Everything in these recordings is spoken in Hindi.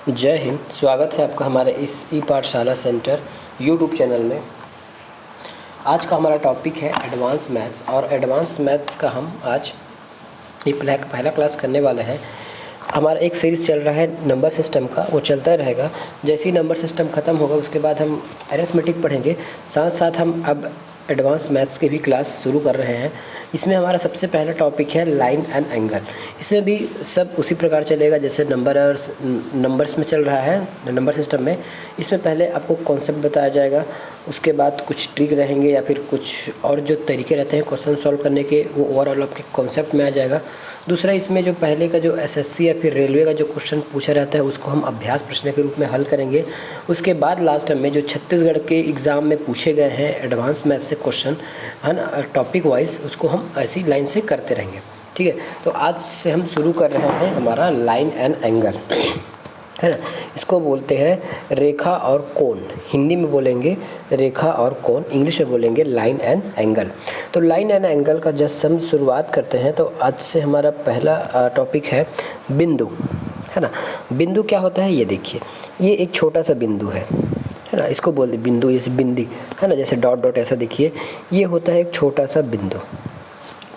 जय हिंद। स्वागत है आपका हमारे इस ई पाठशाला सेंटर यूट्यूब चैनल में। आज का हमारा टॉपिक है एडवांस मैथ्स, और एडवांस मैथ्स का हम आज ये पहला क्लास करने वाले हैं। हमारा एक सीरीज़ चल रहा है नंबर सिस्टम का, वो चलता रहेगा। जैसे ही नंबर सिस्टम ख़त्म होगा उसके बाद हम अरिथमेटिक पढ़ेंगे, साथ साथ हम अब एडवांस मैथ्स की भी क्लास शुरू कर रहे हैं। इसमें हमारा सबसे पहला टॉपिक है लाइन एंड एंगल। इसमें भी सब उसी प्रकार चलेगा जैसे नंबर्स में चल रहा है नंबर सिस्टम में। इसमें पहले आपको कॉन्सेप्ट बताया जाएगा, उसके बाद कुछ ट्रिक रहेंगे या फिर कुछ और जो तरीके रहते हैं क्वेश्चन सॉल्व करने के, वो ओवरऑल आपके कॉन्सेप्ट में आ जाएगा। दूसरा, इसमें जो पहले का जो एसएससी या फिर रेलवे का जो क्वेश्चन पूछा रहता है उसको हम अभ्यास प्रश्न के रूप में हल करेंगे। उसके बाद लास्ट में जो छत्तीसगढ़ के एग्ज़ाम में पूछे गए हैं एडवांस मैथ से क्वेश्चन है ना, टॉपिक वाइज, उसको हम ऐसी लाइन से करते रहेंगे। ठीक है, तो आज से हम शुरू कर रहे हैं हमारा लाइन एंड एंगल, है ना। इसको बोलते हैं रेखा और कोण। हिंदी में बोलेंगे रेखा और कोण, इंग्लिश में बोलेंगे लाइन एंड एंगल। तो लाइन एंड एंगल का जस्ट हम शुरुआत करते हैं। तो आज से हमारा पहला टॉपिक है बिंदु, है ना। बिंदु क्या होता है ये देखिए, ये एक छोटा सा बिंदु है ना। इसको बोलते बिंदु, जैसे बिंदी है ना, जैसे डॉट डॉट ऐसा देखिए, ये होता है एक छोटा सा बिंदु।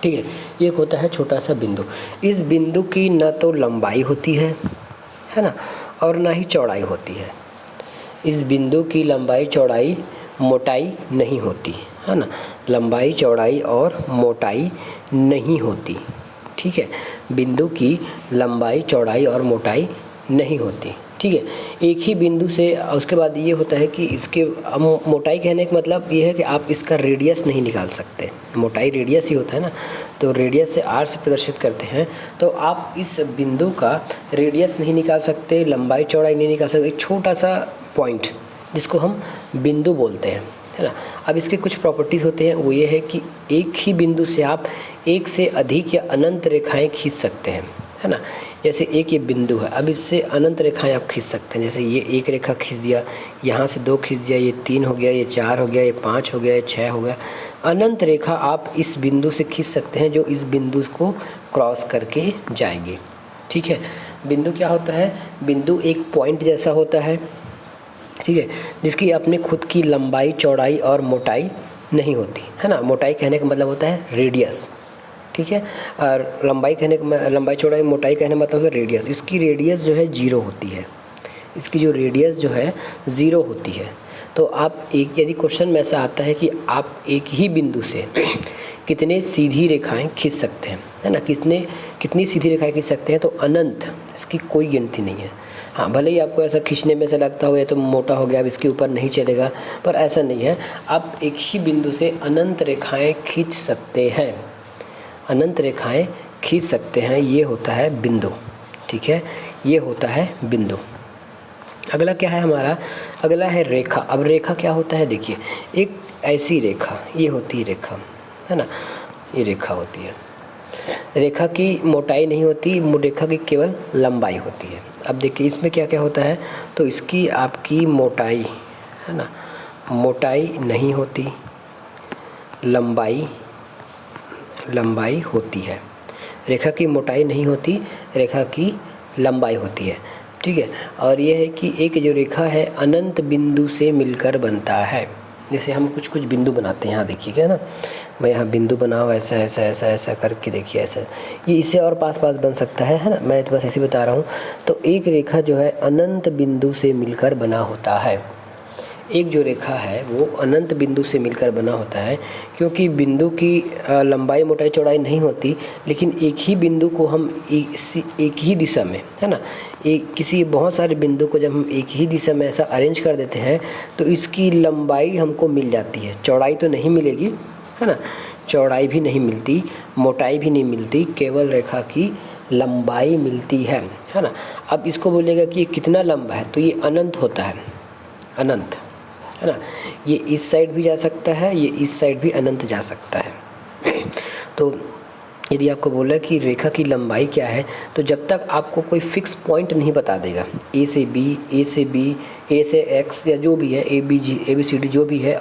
ठीक है, ये होता है छोटा सा बिंदु। इस बिंदु की न तो लंबाई होती है ना, और ना ही चौड़ाई होती है। इस बिंदु की लंबाई चौड़ाई मोटाई नहीं होती, है ना। लंबाई चौड़ाई और मोटाई नहीं होती। ठीक है, बिंदु की लंबाई चौड़ाई और मोटाई नहीं होती। ठीक है, एक ही बिंदु से उसके बाद ये होता है कि इसके मोटाई कहने का मतलब ये है कि आप इसका रेडियस नहीं निकाल सकते। मोटाई रेडियस ही होता है ना, तो रेडियस से आर से प्रदर्शित करते हैं। तो आप इस बिंदु का रेडियस नहीं निकाल सकते, लंबाई चौड़ाई नहीं निकाल सकते। एक छोटा सा पॉइंट जिसको हम बिंदु बोलते हैं, है ना। अब इसके कुछ प्रॉपर्टीज़ होते हैं, वो ये है कि एक ही बिंदु से आप एक से अधिक या अनंत रेखाएं खींच सकते हैं, है ना। जैसे एक ये बिंदु है, अब इससे अनंत रेखाएं आप खींच सकते हैं। जैसे ये एक रेखा खींच दिया, यहाँ से दो खींच दिया, ये 3 हो गया, ये 4 हो गया, ये 5 हो गया, ये 6 हो गया। अनंत रेखा आप इस बिंदु से खींच सकते हैं जो इस बिंदु को क्रॉस करके जाएगी। ठीक है, बिंदु क्या होता है, बिंदु एक पॉइंट जैसा होता है, ठीक है, जिसकी अपनी खुद की लंबाई चौड़ाई और मोटाई नहीं होती, है ना। मोटाई कहने का मतलब होता है रेडियस, ठीक है, और लंबाई चौड़ाई मोटाई कहने का मतलब है रेडियस। इसकी रेडियस जो है 0 होती है, इसकी जो रेडियस जो है 0 होती है। तो आप एक, यदि क्वेश्चन में ऐसा आता है कि आप एक ही बिंदु से कितने सीधी रेखाएं खींच सकते हैं, है ना, कितनी सीधी रेखाएं खींच सकते हैं, तो अनंत, इसकी कोई गिनती नहीं है। हाँ, भले ही आपको ऐसा खींचने में से लगता हो ये तो मोटा हो गया, अब इसके ऊपर नहीं चलेगा, पर ऐसा नहीं है। आप एक ही बिंदु से अनंत रेखाएं खींच सकते हैं, अनंत रेखाएं खींच सकते हैं। ये होता है बिंदु। ठीक है, ये होता है बिंदु। अगला क्या है हमारा, अगला है रेखा। अब रेखा क्या होता है, देखिए एक ऐसी रेखा, ये होती है रेखा, है ना, ये रेखा होती है। रेखा की मोटाई नहीं होती, रेखा की केवल लंबाई होती है। अब देखिए इसमें क्या क्या होता है, तो इसकी आपकी मोटाई, है ना, मोटाई नहीं होती, लंबाई होती है। रेखा की मोटाई नहीं होती, रेखा की लंबाई होती है। ठीक है, और ये है कि एक जो रेखा है अनंत बिंदु से मिलकर बनता है। जैसे हम कुछ बिंदु बनाते हैं, यहाँ देखिएगा ना, मैं यहाँ बिंदु बनाऊँ ऐसा ऐसा ऐसा ऐसा करके, देखिए ऐसा, ये इससे और पास बन सकता है ना, मैं तो बस ऐसे बता रहा हूँ। तो एक रेखा जो है अनंत बिंदु से मिलकर बना होता है। एक जो रेखा है वो अनंत बिंदु से मिलकर बना होता है, क्योंकि बिंदु की लंबाई मोटाई चौड़ाई नहीं होती, लेकिन एक ही बिंदु को हम एक ही दिशा में, है ना, किसी बहुत सारे बिंदु को जब हम एक ही दिशा में ऐसा अरेंज कर देते हैं तो इसकी लंबाई हमको मिल जाती है। चौड़ाई तो नहीं मिलेगी, है ना, चौड़ाई भी नहीं मिलती, मोटाई भी नहीं मिलती, केवल रेखा की लंबाई मिलती है ना। अब इसको बोलेगा कि ये कितना लंबा है, तो ये अनंत होता है, अनंत, है ना। ये इस साइड भी जा सकता है, ये इस साइड भी अनंत जा सकता है। तो यदि आपको बोला कि रेखा की लंबाई क्या है, तो जब तक आपको कोई फिक्स पॉइंट नहीं बता देगा, ए से बी, ए से एक्स, या जो भी है, ए बी सी डी जो भी है,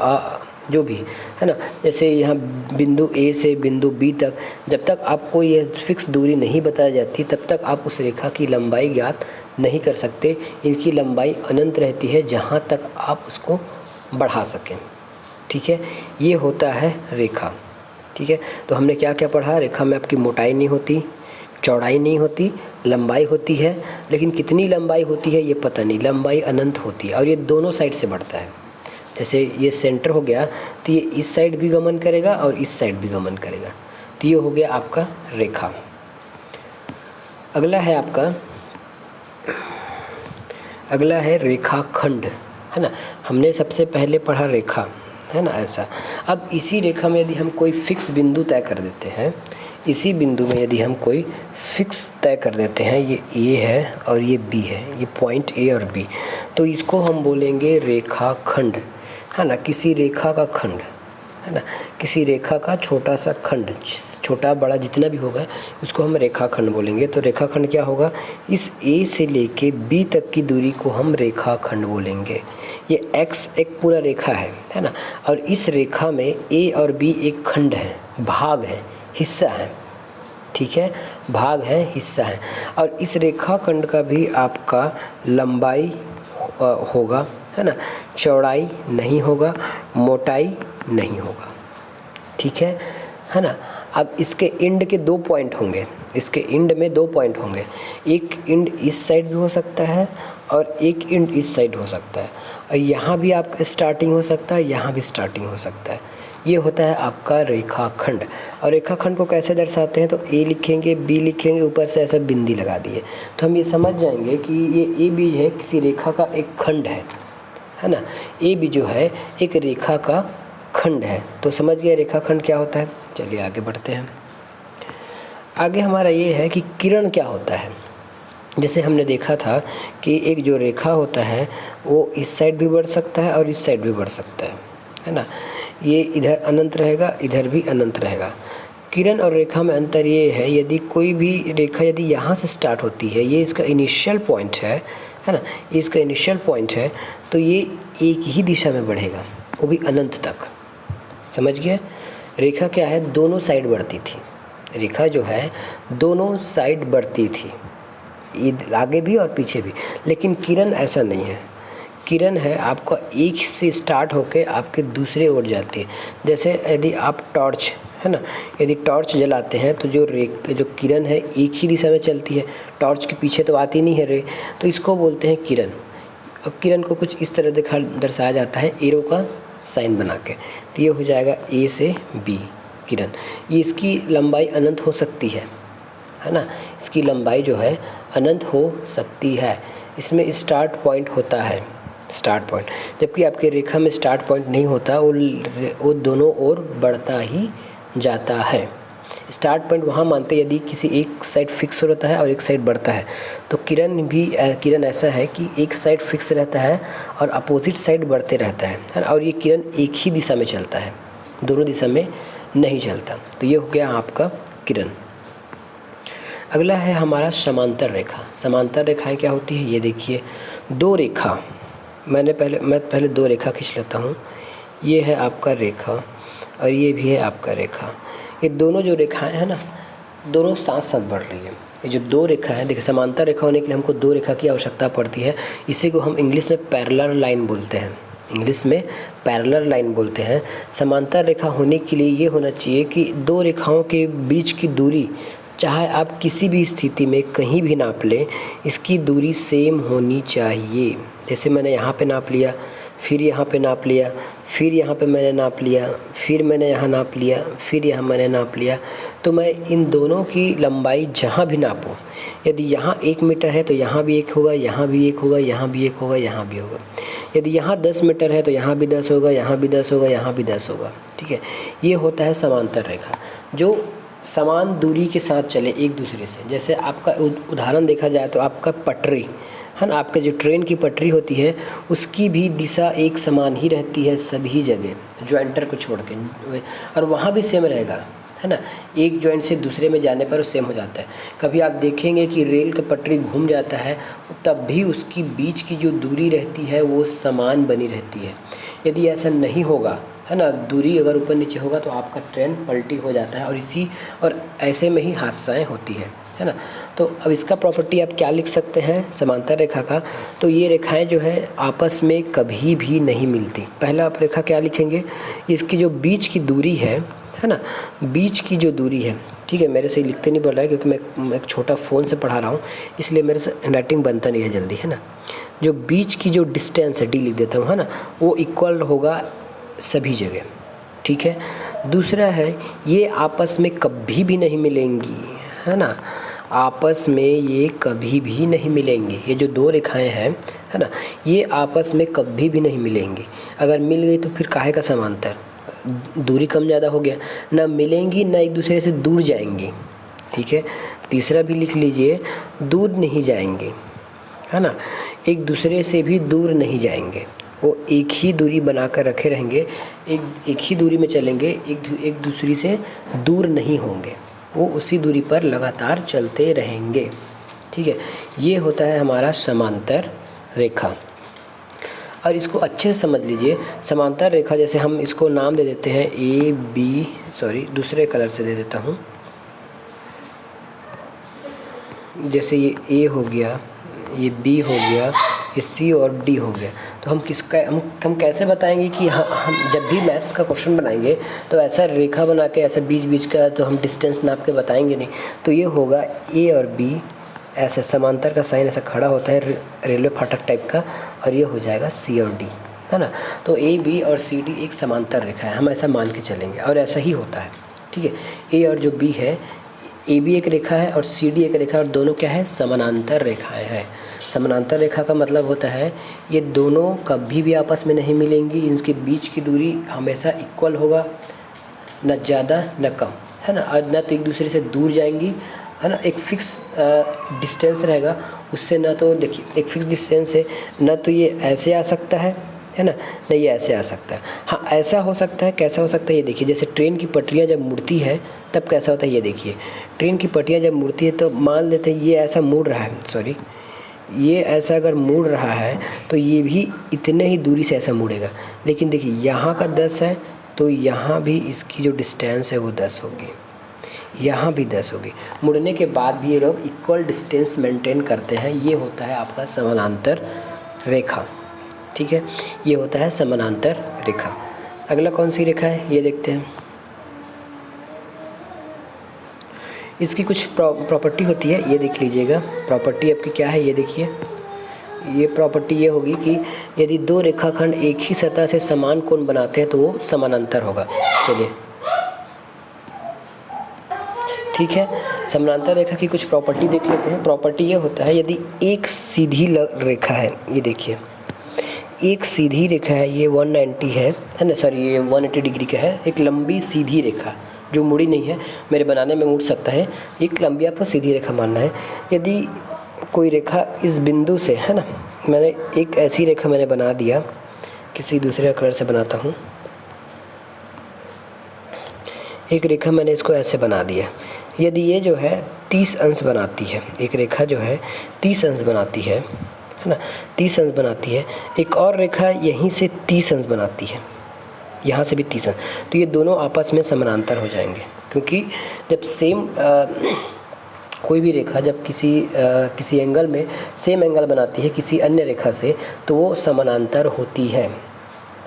जो भी है ना, जैसे यहाँ बिंदु ए से बिंदु बी तक, जब तक आपको ये फिक्स दूरी नहीं बताई जाती तब तक आप उस रेखा की लंबाई ज्ञात नहीं कर सकते। इनकी लंबाई अनंत रहती है जहाँ तक आप उसको बढ़ा सकें। ठीक है, ये होता है रेखा। ठीक है, तो हमने क्या क्या पढ़ा? रेखा में आपकी मोटाई नहीं होती, चौड़ाई नहीं होती, लंबाई होती है, लेकिन कितनी लंबाई होती है ये पता नहीं। लंबाई अनंत होती है और ये दोनों साइड से बढ़ता है। जैसे ये सेंटर हो गया तो ये इस साइड भी गमन करेगा और इस साइड भी गमन करेगा। तो ये हो गया आपका रेखा। अगला है रेखाखंड, है ना। हमने सबसे पहले पढ़ा रेखा, है ना, ऐसा। अब इसी रेखा में यदि हम कोई फिक्स बिंदु तय कर देते हैं, इसी बिंदु में यदि हम कोई फिक्स तय कर देते हैं, ये ए है और ये बी है, ये पॉइंट ए और बी, तो इसको हम बोलेंगे रेखाखंड, है ना। किसी रेखा का खंड, है ना, किसी रेखा का छोटा सा खंड, छोटा बड़ा जितना भी होगा उसको हम रेखाखंड बोलेंगे। तो रेखाखंड क्या होगा? इस ए से लेके बी तक की दूरी को हम रेखाखंड बोलेंगे। ये एक्स एक पूरा रेखा है ना, और इस रेखा में ए और बी एक खंड है, भाग है, हिस्सा है। ठीक है, भाग है, हिस्सा है। और इस रेखाखंड का भी आपका लंबाई होगा, है ना, चौड़ाई नहीं होगा, मोटाई नहीं होगा। ठीक है ना। अब इसके एंड के 2 पॉइंट होंगे, इसके एंड में 2 पॉइंट होंगे। एक एंड इस साइड भी हो सकता है और एक एंड इस साइड हो सकता है, और यहाँ भी आपका स्टार्टिंग हो सकता है, यहाँ भी स्टार्टिंग हो सकता है। ये होता है आपका रेखाखंड। और रेखाखंड को कैसे दर्शाते हैं? तो ए लिखेंगे, बी लिखेंगे, ऊपर से ऐसा बिंदी लगा दिए तो हम ये समझ जाएंगे कि ये ए बी है किसी रेखा का एक खंड है ना। ए बी जो है एक रेखा का खंड है। तो समझ गए रेखाखंड क्या होता है। चलिए आगे बढ़ते हैं। आगे हमारा ये है कि किरण क्या होता है। जैसे हमने देखा था कि एक जो रेखा होता है वो इस साइड भी बढ़ सकता है और इस साइड भी बढ़ सकता है ना। ये इधर अनंत रहेगा, इधर भी अनंत रहेगा। किरण और रेखा में अंतर ये है, यदि कोई भी रेखा यदि यहाँ से स्टार्ट होती है, ये इसका इनिशियल पॉइंट है ना, ये इसका इनिशियल पॉइंट है, तो ये एक ही दिशा में बढ़ेगा, वो भी अनंत तक। समझ गए। रेखा क्या है? दोनों साइड बढ़ती थी। रेखा जो है दोनों साइड बढ़ती थी, आगे भी और पीछे भी। लेकिन किरण ऐसा नहीं है। किरण है आपका एक से स्टार्ट होके आपके दूसरे ओर जाती है। जैसे यदि आप टॉर्च, है ना, यदि टॉर्च जलाते हैं तो जो किरण है एक ही दिशा में चलती है, टॉर्च के पीछे तो आती नहीं है रे, तो इसको बोलते हैं किरण। अब किरण को कुछ इस तरह दर्शाया जाता है एरो का साइन बना के। तो ये हो जाएगा ए से बी किरण। ये इसकी लंबाई अनंत हो सकती है ना, इसकी लंबाई जो है अनंत हो सकती है। इसमें स्टार्ट पॉइंट होता है, स्टार्ट पॉइंट, जबकि आपके रेखा में स्टार्ट पॉइंट नहीं होता, वो दोनों ओर बढ़ता ही जाता है। स्टार्ट पॉइंट वहाँ मानते यदि किसी एक साइड फिक्स रहता है और एक साइड बढ़ता है। तो किरण ऐसा है कि एक साइड फिक्स रहता है और अपोजिट साइड बढ़ते रहता है ना, और ये किरण एक ही दिशा में चलता है, दोनों दिशा में नहीं चलता। तो ये हो गया आपका किरण। अगला है हमारा समांतर रेखा। समांतर रेखाएं क्या होती है? ये देखिए, 2 रेखा, मैं पहले 2 रेखा खींच लेता हूँ। ये है आपका रेखा और ये भी है आपका रेखा। ये दोनों जो रेखाएं हैं ना, दोनों साथ साथ बढ़ रही है। ये जो 2 रेखा है, देखिए समांतर रेखा होने के लिए हमको 2 रेखा की आवश्यकता पड़ती है। इसी को हम इंग्लिश में पैरेलल लाइन बोलते हैं, इंग्लिश में पैरेलल लाइन बोलते हैं। समांतर रेखा होने के लिए ये होना चाहिए कि 2 रेखाओं के बीच की दूरी, चाहे आप किसी भी स्थिति में कहीं भी नाप लें, इसकी दूरी सेम होनी चाहिए। जैसे मैंने यहाँ पे नाप लिया, फिर यहाँ पे नाप लिया, फिर यहाँ पे मैंने नाप लिया, फिर मैंने यहाँ नाप लिया, फिर यहाँ मैंने नाप लिया, तो मैं इन दोनों की लंबाई जहाँ भी नापूँ, यदि यहाँ 1 मीटर है तो यहाँ भी 1 होगा, यहाँ भी 1 होगा, यहाँ भी 1 होगा, यहाँ भी होगा। यदि यहाँ 10 मीटर है तो यहाँ भी 10 होगा, यहाँ भी 10 होगा, यहाँ भी 10 होगा। ठीक है, ये होता है समांतर रेखा, जो समान दूरी के साथ चले एक दूसरे से। जैसे आपका उदाहरण देखा जाए तो आपका पटरी है ना, आपका जो ट्रेन की पटरी होती है उसकी भी दिशा एक समान ही रहती है सभी जगह, ज्वाइंटर को छोड़ के, और वहाँ भी सेम रहेगा, है ना। एक जॉइंट से दूसरे में जाने पर सेम हो जाता है। कभी आप देखेंगे कि रेल का पटरी घूम जाता है तब भी उसकी बीच की जो दूरी रहती है वो समान बनी रहती है। यदि ऐसा नहीं होगा, है ना, दूरी अगर ऊपर नीचे होगा तो आपका ट्रेन पलटी हो जाता है, और ऐसे में ही हादसाएं होती है। है ना। तो अब इसका प्रॉपर्टी आप क्या लिख सकते हैं समांतर रेखा का, तो ये रेखाएं जो है आपस में कभी भी नहीं मिलती। पहला आप रेखा क्या लिखेंगे, इसकी जो बीच की दूरी है ना, बीच की जो दूरी है, ठीक है, मेरे से लिखते नहीं पड़ रहा है क्योंकि मैं एक छोटा फ़ोन से पढ़ा रहा हूँ, इसलिए मेरे से हैंडराइटिंग बनता नहीं है जल्दी, है ना। जो बीच की जो डिस्टेंस है, डी लिख देता हूँ, है ना, वो इक्वल होगा सभी जगह, ठीक है। दूसरा है ये आपस में कभी भी नहीं मिलेंगी, है ना, आपस में ये कभी भी नहीं मिलेंगी। ये जो दो रेखाएं हैं, है ना, ये आपस में कभी भी नहीं मिलेंगी। अगर मिल गई तो फिर काहे का समांतर, दूरी कम ज़्यादा हो गया, ना मिलेंगी ना एक दूसरे से दूर जाएंगी, ठीक है। तीसरा भी लिख लीजिए, दूर नहीं जाएंगे, है ना, एक दूसरे से भी दूर नहीं जाएंगे, वो एक ही दूरी बनाकर रखे रहेंगे, एक ही दूरी में चलेंगे, एक दूसरे से दूर नहीं होंगे, वो उसी दूरी पर लगातार चलते रहेंगे, ठीक है। ये होता है हमारा समांतर रेखा। और इसको अच्छे से समझ लीजिए, समांतर रेखा जैसे हम इसको नाम दे देते हैं ए बी, सॉरी दूसरे कलर से दे देता हूँ, जैसे ये ए हो गया, ये बी हो गया, ये सी और डी हो गया। तो हम कैसे बताएंगे कि हम जब भी मैथ्स का क्वेश्चन बनाएंगे तो ऐसा रेखा बना के, ऐसा बीच बीच का तो हम डिस्टेंस नाप के बताएंगे नहीं। तो ये होगा ए और बी, ऐसे समांतर का साइन ऐसा खड़ा होता है रेलवे फाटक टाइप का, और ये हो जाएगा सी और डी, है ना। तो ए बी और सी डी एक समांतर रेखा है, हम ऐसा मान के चलेंगे और ऐसा ही होता है, ठीक है। ए और जो बी है, ए बी एक रेखा है और सी डी एक रेखा है, और दोनों क्या है, समानांतर रेखाएं हैं। समानांतर रेखा का मतलब होता है ये दोनों कभी भी आपस में नहीं मिलेंगी, इनके बीच की दूरी हमेशा इक्वल होगा, न ज़्यादा न कम, है ना, और न तो एक दूसरे से दूर जाएंगी, है ना, एक फिक्स डिस्टेंस रहेगा उससे, ना तो देखिए एक फिक्स डिस्टेंस है, ना तो ये ऐसे आ सकता है ना, नहीं ये ऐसे आ सकता है। हाँ ऐसा हो सकता है, कैसा हो सकता है ये देखिए, जैसे ट्रेन की पटरियाँ जब मुड़ती है तब कैसा होता है ये देखिए, ट्रेन की पटरियाँ जब मुड़ती है तो मान लेते हैं ये ऐसा मुड़ रहा है, सॉरी ये ऐसा अगर मुड़ रहा है तो ये भी इतने ही दूरी से ऐसा मुड़ेगा, लेकिन देखिए यहाँ का 10 है तो यहाँ भी इसकी जो डिस्टेंस है वो 10 होगी, यहाँ भी 10 होगी। मुड़ने के बाद भी ये लोग इक्वल डिस्टेंस मेंटेन करते हैं, ये होता है आपका समानांतर रेखा, ठीक है, ये होता है समानांतर रेखा। अगला कौन सी रेखा है ये देखते हैं। इसकी कुछ प्रॉपर्टी होती है, ये देख लीजिएगा, प्रॉपर्टी आपकी क्या है ये देखिए। ये प्रॉपर्टी ये होगी कि यदि दो रेखाखंड एक ही सतह से समान कोण बनाते हैं तो वो समानांतर होगा। चलिए ठीक है, समानांतर रेखा की कुछ प्रॉपर्टी देख लेते हैं। प्रॉपर्टी ये होता है यदि एक सीधी रेखा है, ये देखिए एक सीधी रेखा है, ये 190 है ना, सॉरी ये 180 डिग्री का है, एक लंबी सीधी रेखा जो मुड़ी नहीं है, मेरे बनाने में मुड़ सकता है, एक लंबी आपको सीधी रेखा मानना है। यदि कोई रेखा इस बिंदु से, है ना, मैंने एक ऐसी रेखा मैंने बना दिया, किसी दूसरे कलर से बनाता हूँ, एक रेखा मैंने इसको ऐसे बना दिया। यदि ये जो है 30 अंश बनाती है, एक रेखा जो है 30 अंश बनाती है ना, 30 अंश बनाती है, एक और रेखा यहीं से 30 अंश बनाती है, यहाँ से भी 30 अंश, तो ये दोनों आपस में समानांतर हो जाएंगे, क्योंकि जब सेम कोई भी रेखा जब किसी एंगल में सेम एंगल बनाती है किसी अन्य रेखा से तो वो समानांतर होती है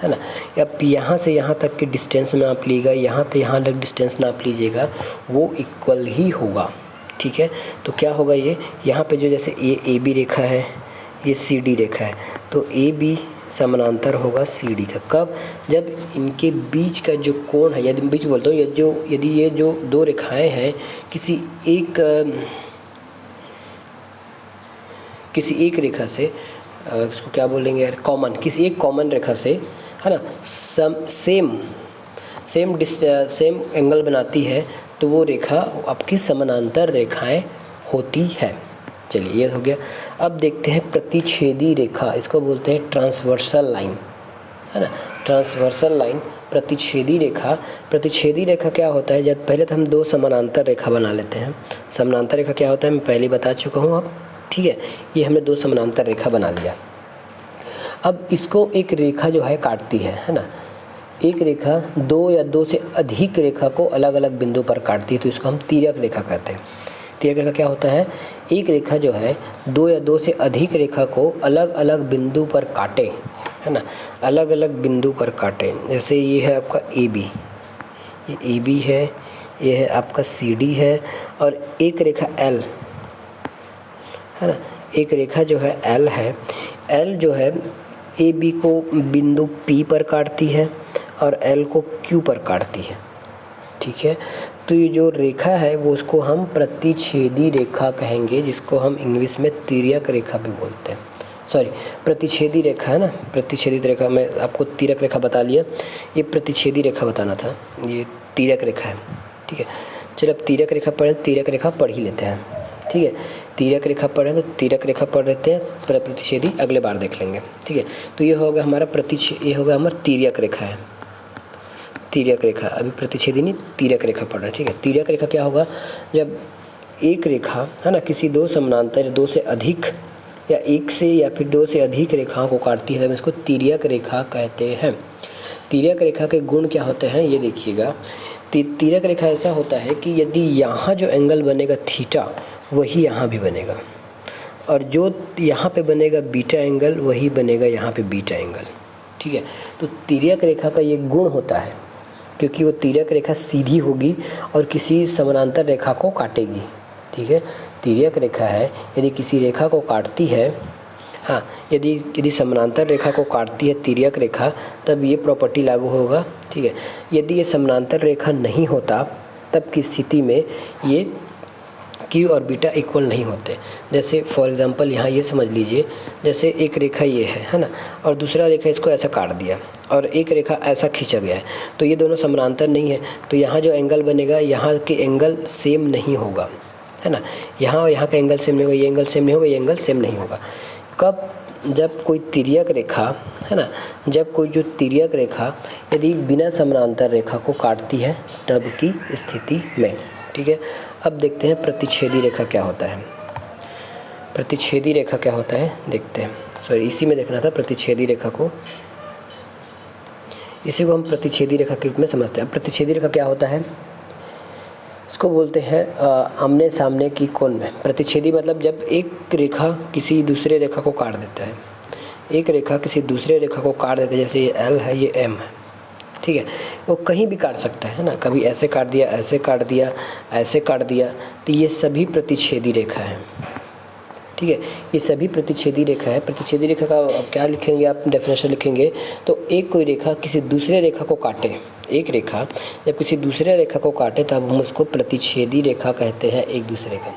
ना। अब यहाँ से यहाँ तक की डिस्टेंस नाप लीजिएगा, यहाँ से यहाँ तक डिस्टेंस नाप लीजिएगा, वो इक्वल ही होगा, ठीक है। तो क्या होगा, ये यहाँ पे जो जैसे ए बी रेखा है, ये सी डी रेखा है, तो ए बी समानांतर होगा सी डी का। कब, जब इनके बीच का जो कोण है, यदि बीच बोलता हूँ, यदि ये जो दो रेखाएं हैं किसी एक रेखा से, इसको क्या बोलेंगे यार, कॉमन, किसी एक कॉमन रेखा से, है ना, सेम एंगल बनाती है, तो वो रेखा आपकी समानांतर रेखाएं होती है। चलिए ये हो गया। अब देखते हैं प्रतिच्छेदी रेखा, इसको बोलते हैं ट्रांसवर्सल लाइन, है ना, ट्रांसवर्सल लाइन, प्रतिच्छेदी रेखा। प्रतिच्छेदी रेखा क्या होता है, जब पहले तो हम दो समानांतर रेखा बना लेते हैं। समानांतर रेखा क्या होता है मैं पहले बता चुका हूँ अब, ठीक है। ये हमने दो समानांतर रेखा बना लिया। अब इसको एक रेखा जो है काटती है ना, एक रेखा दो या दो से अधिक रेखा को अलग अलग बिंदु पर काटती है, तो इसको हम तिर्यक रेखा कहते हैं। तिर्यक रेखा क्या होता है? एक रेखा जो है दो या दो से अधिक रेखा को अलग अलग बिंदु पर काटे, है ना, अलग अलग बिंदु पर काटे। जैसे ये है आपका AB, ये AB है, ये है आपका CD है, और एक रेखा L है ना, एक रेखा जो है L है, L जो है AB को बिंदु P पर काटती है और L को Q पर काटती है, ठीक है। तो ये जो रेखा है वो उसको हम प्रतिच्छेदी रेखा कहेंगे, जिसको हम इंग्लिश में तिर्यक रेखा भी बोलते हैं। सॉरी, प्रतिच्छेदी रेखा है ना, प्रतिच्छेदी रेखा। मैं आपको तिर्यक रेखा बता लिया, ये प्रतिच्छेदी रेखा बताना था, ये तिर्यक रेखा है, ठीक है। चलो अब तिर्यक रेखा पढ़ें, तिर्यक रेखा पढ़ ही लेते हैं, ठीक है। तिर्यक रेखा पढ़ें तो तिर्यक रेखा पढ़ लेते हैं, प्रतिच्छेदी अगले बार देख लेंगे, ठीक है। तो ये होगा हमारा ये होगा हमारा तिर्यक रेखा है, तिर्यक रेखा। अभी प्रतिच्छेदी नहीं, तिर्यक रेखा पढ़ रहे हैं, ठीक है। तिर्यक रेखा क्या होगा? जब एक रेखा है ना किसी दो समानांतर, दो से अधिक या एक से या फिर दो से अधिक रेखाओं को काटती है, तब इसको तिर्यक रेखा कहते हैं। तिर्यक रेखा के गुण क्या होते हैं ये देखिएगा। तिर्यक रेखा ऐसा होता है कि यदि यहाँ जो एंगल बनेगा थीटा, वही यहाँ भी बनेगा, और जो यहाँ पे बनेगा बीटा एंगल, वही बनेगा यहाँ पे बीटा एंगल, ठीक है। तो तिर्यक रेखा का ये गुण होता है, क्योंकि वो तिर्यक रेखा सीधी होगी और किसी समानांतर रेखा को काटेगी, ठीक है। तिर्यक रेखा है, यदि किसी रेखा को काटती है, हाँ, यदि समानांतर रेखा को काटती है तिर्यक रेखा, तब ये प्रॉपर्टी लागू होगा, ठीक है। यदि ये समानांतर रेखा नहीं होता, तब की स्थिति में ये Q और बीटा इक्वल नहीं होते। जैसे फॉर एग्जांपल यहाँ ये समझ लीजिए, जैसे एक रेखा ये है ना, और दूसरा रेखा इसको ऐसा काट दिया और एक रेखा ऐसा खींचा गया है, तो ये दोनों समानांतर नहीं है, तो यहाँ जो एंगल बनेगा, यहाँ के एंगल सेम नहीं होगा, है ना। यहाँ और यहाँ का एंगल सेम नहीं होगा, ये एंगल सेम नहीं होगा, ये एंगल सेम नहीं होगा। कब? जब कोई तिर्यक रेखा है ना, जब कोई जो तिर्यक रेखा यदि बिना समानांतर रेखा को काटती है, तब की स्थिति में, ठीक है। अब देखते हैं प्रतिच्छेदी रेखा क्या होता है। प्रतिच्छेदी रेखा क्या होता है देखते हैं। सॉरी, इसी में देखना था प्रतिच्छेदी रेखा को, इसी को हम प्रतिच्छेदी रेखा के रूप में समझते हैं। प्रतिच्छेदी रेखा क्या होता है? इसको बोलते हैं आमने सामने की कोण में। प्रतिच्छेदी मतलब जब एक रेखा किसी दूसरे रेखा को काट देता है, एक रेखा किसी दूसरे रेखा को काट देता है, जैसे ये L है, ये M है, ठीक है। वो कहीं भी काट सकता है ना, कभी ऐसे काट दिया, ऐसे काट दिया, ऐसे काट दिया, तो ये सभी प्रतिच्छेदी रेखा है, ठीक है। ये सभी प्रतिच्छेदी रेखा है। प्रतिच्छेदी रेखा का क्या लिखेंगे आप? डेफिनेशन लिखेंगे तो एक कोई रेखा किसी दूसरे रेखा को काटे, एक रेखा जब किसी दूसरे रेखा को काटे, तब हम उसको प्रतिच्छेदी रेखा कहते हैं एक दूसरे का।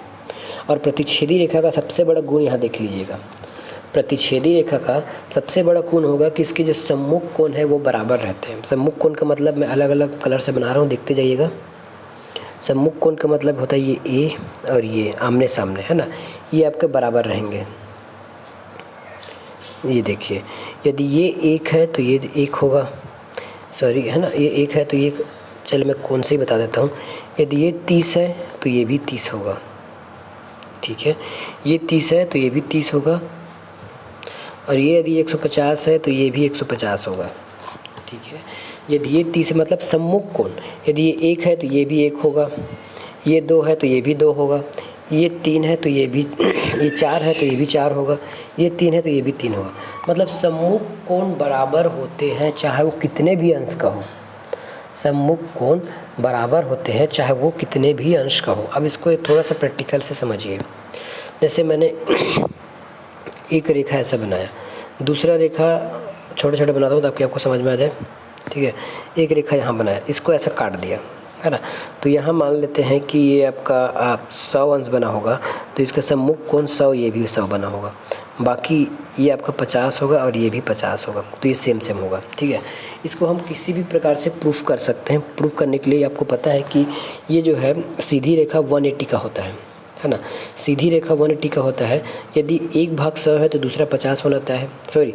और प्रतिच्छेदी रेखा का सबसे बड़ा गुण यहाँ देख लीजिएगा। प्रतिच्छेदी रेखा का सबसे बड़ा कोण होगा कि इसके जो सम्मुख कोण है वो बराबर रहते हैं। सम्मुख कोण का मतलब मैं अलग अलग कलर से बना रहा हूँ, देखते जाइएगा। सम्मुख कोण का मतलब होता है ये A और ये आमने सामने, है ना, ये आपके बराबर रहेंगे। ये देखिए, यदि ये 1 है तो ये 1 होगा, सॉरी, है ना, ये 1 है तो ये, चलो मैं कौन से ही बता देता हूँ। यदि ये 30 है तो ये भी 30 होगा, ठीक है। ये 30 है तो ये भी 30 होगा, और ये यदि 150 है तो ये भी 150 होगा, ठीक है। यदि ये 30 मतलब सम्मुख कोण, यदि ये 1 है तो ये भी 1 होगा, ये 2 है तो ये भी 2 होगा, ये 3 है तो ये भी, ये 4 है तो ये भी 4 होगा, ये 3 है तो ये भी 3 होगा। मतलब सम्मुख कोण बराबर होते हैं, चाहे वो कितने भी अंश का हो। सम्मुख कोण बराबर होते हैं चाहे वो कितने भी अंश का हो। अब इसको थोड़ा सा प्रैक्टिकल से समझिए। जैसे मैंने एक रेखा ऐसा बनाया, दूसरा रेखा छोटे छोटे बनाता हूँ ताकि आपको समझ में आ जाए, ठीक है। एक रेखा यहाँ बनाया, इसको ऐसा काट दिया, है ना, तो यहाँ मान लेते हैं कि ये आपका 100 अंश बना होगा, तो इसका सम्मुख कोण 100, ये भी 100 बना होगा, बाकी ये आपका 50 होगा और ये भी 50 होगा, तो ये सेम सेम होगा, ठीक है। इसको हम किसी भी प्रकार से प्रूफ कर सकते हैं। प्रूफ करने के लिए आपको पता है कि ये जो है सीधी रेखा 180 का होता है ना, सीधी रेखा 180 का होता है। यदि एक भाग 100 है तो दूसरा 50 होना तय है, सॉरी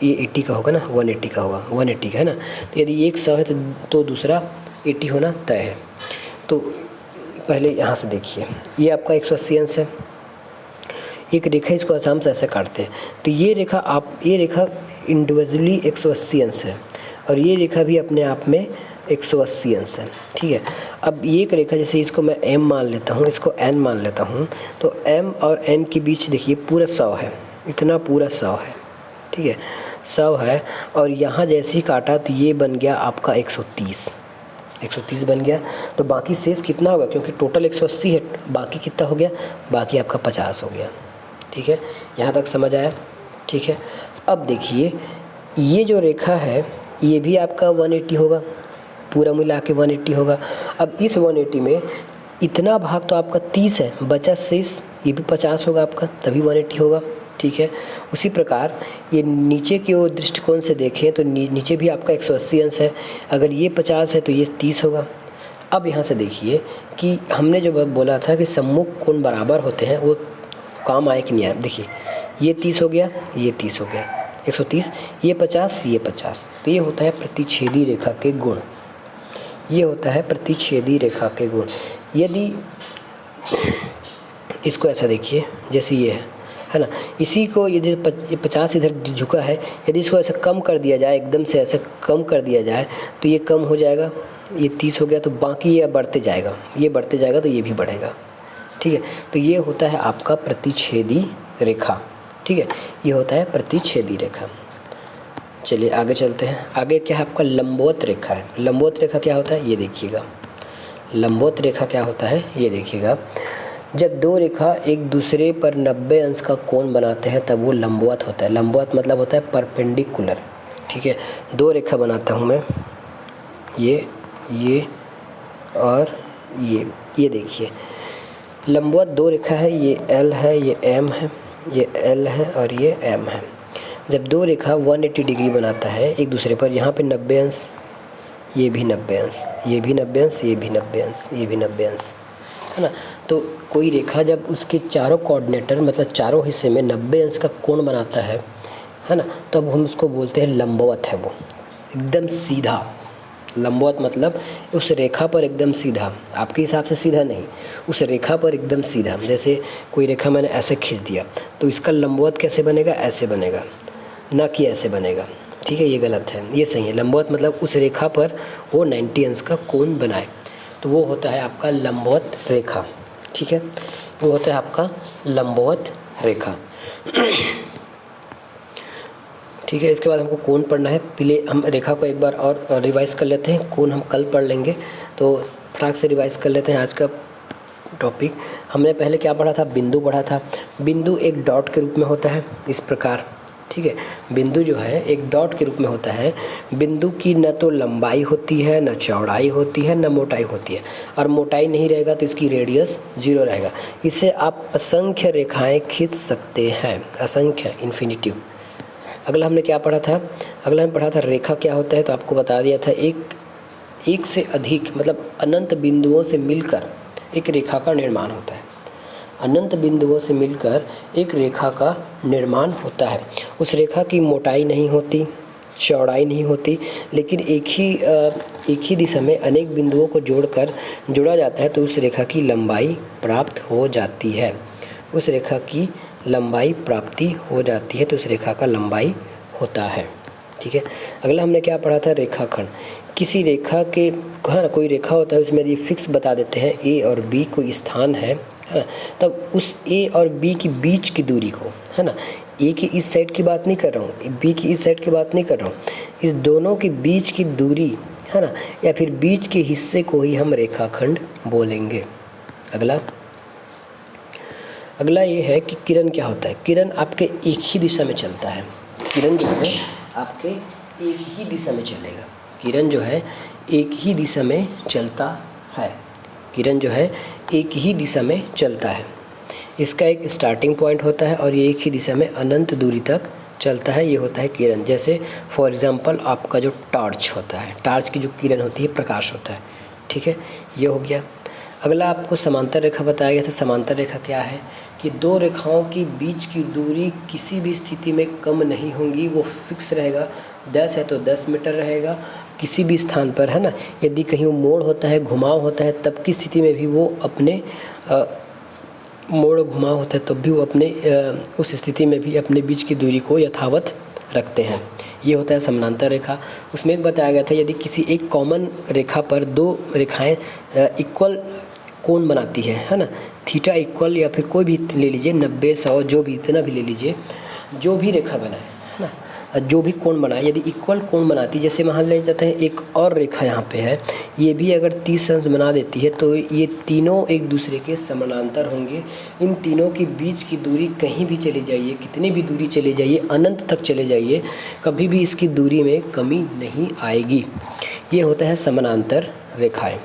ये 80 का होगा ना, 180 का होगा, 180 का है ना। तो यदि एक 100 है तो दूसरा 80 होना तय है। तो पहले यहाँ से देखिए, ये आपका 180 अंश है, एक रेखा इसको आसाम से ऐसे काटते हैं, तो ये रेखा इंडिविजुअली 180 अंश है, और ये रेखा भी अपने आप में 180 अंश है। ठीक है, अब ये एक रेखा, जैसे इसको मैं m मान लेता हूँ, इसको n मान लेता हूँ, तो m और n के बीच देखिए पूरा 100 है, इतना पूरा 100 है। ठीक है, 100 है, और यहाँ जैसे ही काटा तो ये बन गया आपका 130 बन गया। तो बाकी शेष कितना होगा, क्योंकि टोटल 180 है, बाकी कितना हो गया, बाकी आपका 50 हो गया। ठीक है, यहाँ तक समझ आया। ठीक है, अब देखिए ये जो रेखा है ये भी आपका 180 होगा, पूरा मिला के 180 होगा। अब इस 180 में इतना भाग तो आपका 30 है, बचा शेष ये भी 50 होगा आपका, तभी 180 होगा। ठीक है, उसी प्रकार ये नीचे की ओर दृष्टिकोण से देखें तो नीचे भी आपका 180 अंश है, अगर ये 50 है तो ये 30 होगा। अब यहाँ से देखिए कि हमने जो बोला था कि सम्मुख कोण बराबर होते हैं, वो काम आए कि नहीं आए। देखिए ये 30 हो गया, ये 30 हो गया, 130, ये 50, ये 50, तो ये होता है प्रतिच्छेदी रेखा के गुण। ये होता है प्रतिच्छेदी रेखा के गुण। यदि इसको ऐसा देखिए जैसे ये है ना, इसी को यदि 50 इधर झुका है, यदि इसको ऐसा कम कर दिया जाए, एकदम से ऐसे कम कर दिया जाए तो ये कम हो जाएगा, ये 30 हो गया, तो बाकी ये बढ़ते जाएगा, ये बढ़ते जाएगा तो ये भी बढ़ेगा। ठीक है, तो ये होता है आपका प्रतिच्छेदी रेखा। ठीक है, ये होता है प्रतिच्छेदी रेखा। चलिए आगे चलते हैं। आगे क्या है आपका लंबवत रेखा है। लंबवत रेखा क्या होता है ये देखिएगा। लंबवत रेखा क्या होता है ये देखिएगा। जब दो रेखा एक दूसरे पर 90 अंश का कोण बनाते हैं तब वो लंबवत होता है। लंबवत मतलब होता है परपेंडिकुलर। ठीक है, दो रेखा बनाता हूँ मैं, ये और ये देखिए लंबवत दो रेखा है, ये L है, ये M है, ये L है और ये M है। जब दो रेखा 180 डिग्री बनाता है एक दूसरे पर, यहाँ पे 90 अंश, ये भी 90 अंश, ये भी 90 अंश, ये भी 90 अंश, ये भी 90 अंश, है ना। तो कोई रेखा जब उसके चारों कोऑर्डिनेटर मतलब चारों हिस्से में 90 अंश का कोण बनाता है ना, तब हम उसको बोलते हैं लंबवत है। वो एकदम सीधा, लंबवत मतलब उस रेखा पर एकदम सीधा, आपके हिसाब से सीधा नहीं, उस रेखा पर एकदम सीधा। जैसे कोई रेखा मैंने ऐसे खींच दिया तो इसका लंबवत कैसे बनेगा, ऐसे बनेगा, ना कि ऐसे बनेगा। ठीक है, ये गलत है, ये सही है। लंबवत मतलब उस रेखा पर वो 90 अंश का कोण बनाए, तो वो होता है आपका लंबवत रेखा। ठीक है, वो होता है आपका लंबवत रेखा। ठीक है, इसके बाद हमको कोण पढ़ना है। पहले हम रेखा को एक बार और रिवाइज कर लेते हैं। कोण हम कल पढ़ लेंगे, तो फटाक से रिवाइज कर लेते हैं आज का टॉपिक। हमने पहले क्या पढ़ा था, बिंदु पढ़ा था। बिंदु एक डॉट के रूप में होता है इस प्रकार। ठीक है, बिंदु जो है एक डॉट के रूप में होता है। बिंदु की न तो लंबाई होती है, न चौड़ाई होती है, न मोटाई होती है, और मोटाई नहीं रहेगा तो इसकी रेडियस 0 रहेगा। इससे आप असंख्य रेखाएं खींच सकते हैं, असंख्य, इन्फिनिटिव। अगला हमने क्या पढ़ा था, अगला हमने पढ़ा था रेखा क्या होता है, तो आपको बता दिया था एक से अधिक मतलब अनंत बिंदुओं से मिलकर एक रेखा का निर्माण होता है। अनंत बिंदुओं से मिलकर एक रेखा का निर्माण होता है। उस रेखा की मोटाई नहीं होती, चौड़ाई नहीं होती, लेकिन एक ही दिशा में अनेक बिंदुओं को जोड़ा जाता है तो उस रेखा की लंबाई प्राप्त हो जाती है। उस रेखा की लंबाई प्राप्ति हो जाती है तो उस रेखा का लंबाई होता है। ठीक है, अगला हमने क्या पढ़ा था, रेखाखंड। किसी रेखा के कोई रेखा होता है, उसमें यदि फिक्स बता देते हैं ए और बी कोई स्थान है ना, तब उस ए और बी की बीच की दूरी को, है ना, ए की इस साइड की बात नहीं कर रहा हूँ, बी की इस साइड की बात नहीं कर रहा हूँ, इस दोनों के बीच की दूरी, है ना, या फिर बीच के हिस्से को ही हम रेखाखंड बोलेंगे। अगला ये है कि किरण क्या होता है। किरण आपके एक ही दिशा में चलता है। किरण जो है आपके एक ही दिशा में चलेगा। किरण जो है एक ही दिशा में चलता है। किरण जो है एक ही दिशा में चलता है। इसका एक स्टार्टिंग पॉइंट होता है और ये एक ही दिशा में अनंत दूरी तक चलता है। ये होता है किरण। जैसे फॉर एग्जांपल आपका जो टॉर्च होता है, टॉर्च की जो किरण होती है, प्रकाश होता है। ठीक है, ये हो गया। अगला आपको समांतर रेखा बताया गया था। समांतर रेखा क्या है कि दो रेखाओं के बीच की दूरी किसी भी स्थिति में कम नहीं होंगी, वो फिक्स रहेगा। 10 है तो 10 मीटर रहेगा किसी भी स्थान पर, है ना। यदि कहीं वो मोड़ होता है, घुमाव होता है, तब की स्थिति में भी वो अपने मोड़ घुमाव होता है तब भी वो अपने उस स्थिति में भी अपने बीच की दूरी को यथावत रखते हैं। ये होता है समानांतर रेखा। उसमें एक बताया गया था यदि किसी एक कॉमन रेखा पर दो रेखाएं इक्वल कोण बनाती है ना, थीटा इक्वल या फिर कोई भी ले लीजिए, 90 100 जो भी इतना भी ले लीजिए, जो भी रेखा बनाए है ना, जो भी कोण बनाए यदि इक्वल कोण बनाती, जैसे मान ले जाते हैं एक और रेखा यहाँ पे है, ये भी अगर 30 अंश बना देती है तो ये तीनों एक दूसरे के समानांतर होंगे। इन तीनों के बीच की दूरी कहीं भी चले जाइए, कितनी भी दूरी चले जाइए, अनंत तक चले जाइए, कभी भी इसकी दूरी में कमी नहीं आएगी। ये होता है समानांतर रेखाएँ।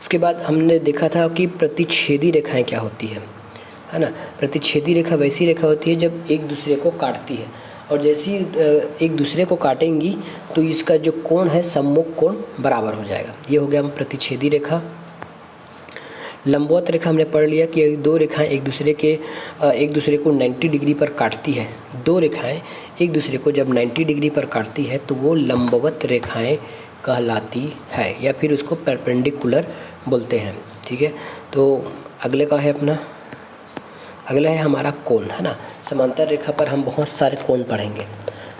उसके बाद हमने देखा था कि प्रतिच्छेदी रेखाएँ क्या होती है ना। प्रतिच्छेदी रेखा वैसी रेखा होती है जब एक दूसरे को काटती है, और जैसी एक दूसरे को काटेंगी तो इसका जो कोण है सम्मुख कोण बराबर हो जाएगा। ये हो गया प्रतिच्छेदी रेखा। लंबवत रेखा हमने पढ़ लिया कि दो रेखाएं एक दूसरे को 90 डिग्री पर काटती है। दो रेखाएं एक दूसरे को जब 90 डिग्री पर काटती है तो वो लंबवत रेखाएं कहलाती है, या फिर उसको परपेंडिकुलर बोलते हैं। ठीक है, तो अगले का है अपना, अगला है हमारा कोण, है ना। समांतर रेखा पर हम बहुत सारे कोण पढ़ेंगे।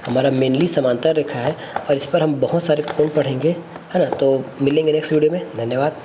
हमारा मेनली समांतर रेखा है और इस पर हम बहुत सारे कोण पढ़ेंगे, है ना। तो मिलेंगे नेक्स्ट वीडियो में। धन्यवाद।